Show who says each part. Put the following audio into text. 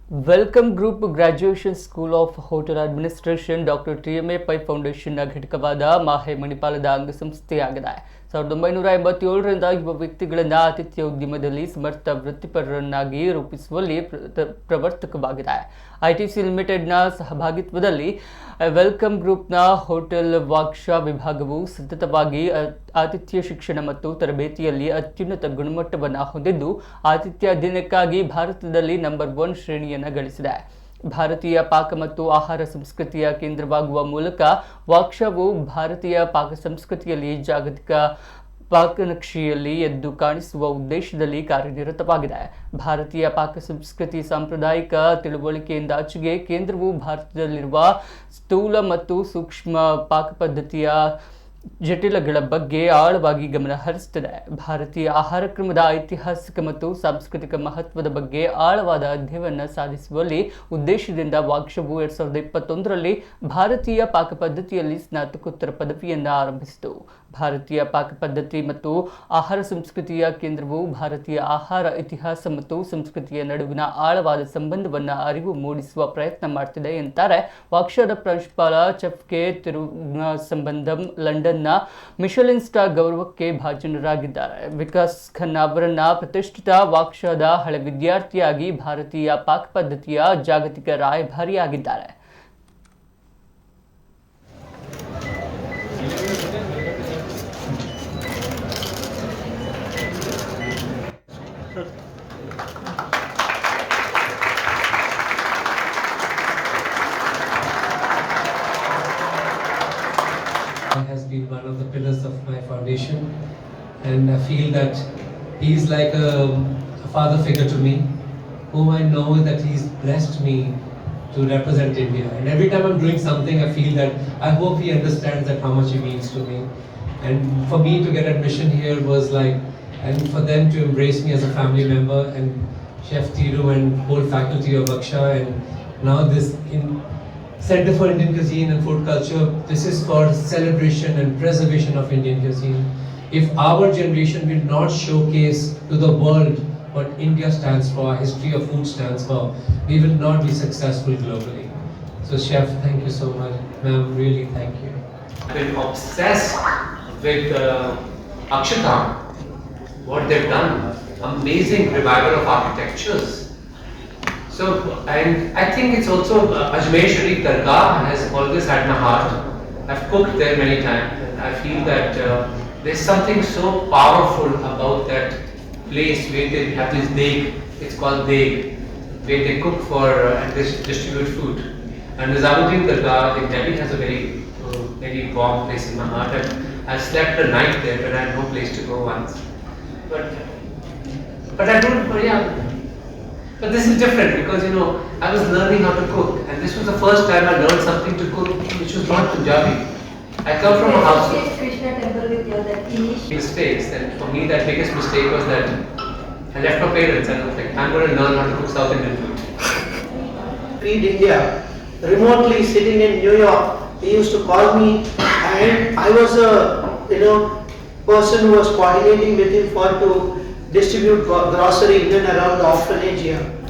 Speaker 1: Welcome group graduation school of hotel administration doctor TMA Pai ಫೌಂಡೇಶನ್ನ ಘಟಕವಾದ ಮಾಹೆ ಮಣಿಪಾಲದ ಅಂಗಸಂಸ್ಥೆಯಾಗಿದೆ. 1987ರಿಂದ ಯುವ ವ್ಯಕ್ತಿಗಳನ್ನು ಆತಿಥ್ಯ ಉದ್ಯಮದಲ್ಲಿ ಸಮರ್ಥ ವೃತ್ತಿಪರರನ್ನಾಗಿ ರೂಪಿಸುವಲ್ಲಿ ಪ್ರವರ್ತಕವಾಗಿದೆ. ಐಟಿಸಿ ಲಿಮಿಟೆಡ್ನ ಸಹಭಾಗಿತ್ವದಲ್ಲಿ ವೆಲ್ಕಮ್ ಗ್ರೂಪ್ನ ಹೋಟೆಲ್ ವಾಕ್ಷಾ ವಿಭಾಗವು ಸತತವಾಗಿ ಆತಿಥ್ಯ ಶಿಕ್ಷಣ ಮತ್ತು ತರಬೇತಿಯಲ್ಲಿ ಅತ್ಯುನ್ನತ ಗುಣಮಟ್ಟವನ್ನು ಹೊಂದಿದ್ದು ಆತಿಥ್ಯ ಅಧ್ಯಯನಕ್ಕಾಗಿ ಭಾರತದಲ್ಲಿ ನಂಬರ್ 1 ಶ್ರೇಣಿಯನ್ನು ಗಳಿಸಿದೆ. ಭಾರತೀಯ ಪಾಕ ಮತ್ತು ಆಹಾರ ಸಂಸ್ಕೃತಿಯ ಕೇಂದ್ರವಾಗುವ ಮೂಲಕ ವಾಕ್ಷಾವು ಭಾರತೀಯ ಪಾಕ ಸಂಸ್ಕೃತಿಯಲ್ಲಿ ಜಾಗತಿಕ ಪಾಕನಕ್ಷೆಯಲ್ಲಿ ಎದ್ದು ಕಾಣಿಸುವ ಉದ್ದೇಶದಲ್ಲಿ ಕಾರ್ಯನಿರತವಾಗಿದೆ. ಭಾರತೀಯ ಪಾಕ ಸಂಸ್ಕೃತಿ ಸಾಂಪ್ರದಾಯಿಕ ತಿಳುವಳಿಕೆಯಿಂದಾಚೆಗೆ ಕೇಂದ್ರವು ಭಾರತದಲ್ಲಿರುವ ಸ್ಥೂಲ ಮತ್ತು ಸೂಕ್ಷ್ಮ ಪಾಕ ಪದ್ಧತಿಯ ಜಟಿಲಗಳ ಬಗ್ಗೆ ಆಳವಾಗಿ ಗಮನ ಹರಿಸುತ್ತದೆ. ಭಾರತೀಯ ಆಹಾರ ಕ್ರಮದ ಐತಿಹಾಸಿಕ ಮತ್ತು ಸಾಂಸ್ಕೃತಿಕ ಮಹತ್ವದ ಬಗ್ಗೆ ಆಳವಾದ ಅಧ್ಯಯನ ಸಾಧಿಸುವಲ್ಲಿ ಉದ್ದೇಶದಿಂದ ವಾಕ್ಷವು 2021ರಲ್ಲಿ ಭಾರತೀಯ ಪಾಕ ಪದ್ಧತಿಯಲ್ಲಿ ಸ್ನಾತಕೋತ್ತರ ಪದವಿಯನ್ನು ಆರಂಭಿಸಿತು. ಭಾರತೀಯ ಪಾಕ ಪದ್ಧತಿ ಮತ್ತು ಆಹಾರ ಸಂಸ್ಕೃತಿಯ ಕೇಂದ್ರವು ಭಾರತೀಯ ಆಹಾರ ಇತಿಹಾಸ ಮತ್ತು ಸಂಸ್ಕೃತಿಯ ನಡುವಿನ ಆಳವಾದ ಸಂಬಂಧವನ್ನು ಅರಿವು ಮೂಡಿಸುವ ಪ್ರಯತ್ನ ಮಾಡ್ತಿದೆ ಎಂತಾರೆ ವಾಕ್ಷಾದ ಪ್ರಾಂಶುಪಾಲ ಚೆಫ್ ಕೆ ಸಂಬಂಧಂ ಲಂಡನ್ನ ಮಿಶೆಲಿನ್ ಸ್ಟಾರ್ ಗೌರವಕ್ಕೆ ಭಾಜನರಾಗಿದ್ದಾರೆ. ವಿಕಾಸ್ ಖನ್ನಾ ಅವರನ್ನ ಪ್ರತಿಷ್ಠಿತ ವಾಕ್ಷಾದ ಹಳೆ ವಿದ್ಯಾರ್ಥಿಯಾಗಿ ಭಾರತೀಯ ಪಾಕ ಪದ್ಧತಿಯ ಜಾಗತಿಕ ರಾಯಭಾರಿಯಾಗಿದ್ದಾರೆ.
Speaker 2: Has been one of the pillars of my foundation, and I feel that he's like a father figure to me, whom I know that he's blessed me to represent India. And every time I'm doing something, I feel that I hope he understands that how much he means to me. And for me to get admission here was like, and for them to embrace me as a family member, and Chef Tiru and whole faculty of Vaksha, and now this Center for Indian Cuisine and Food Culture, this is for celebration and preservation of Indian cuisine. If our generation will not showcase to the world what India stands for, our history of food stands for, we will not be successful globally. So Chef, thank you so much. Ma'am, really thank you.
Speaker 3: I've been obsessed with Akshata, what they've done. Amazing revival of architectures. So, and I think it's also Ajmer Sharif Dargah has always had my heart. I've cooked there many times, and I feel that there's something so powerful about that place where they have this deg. It's called deg, where they cook for and distribute food. And Nizamuddin Dargah in Delhi has a very warm place in my heart. And I've slept a night there, but I had no place to go once. But I don't. But this is different because I was learning how to cook, and this was the first time I learned something to cook which was not Punjabi. I come from a house of mistakes, and for me that biggest mistake was that I left my parents and I was like, I'm going to learn how to cook South Indian food.
Speaker 4: Feed India, remotely sitting in New York, he used to call me, and I was a person who was coordinating with him to distribute grocery in and around the orphanage here.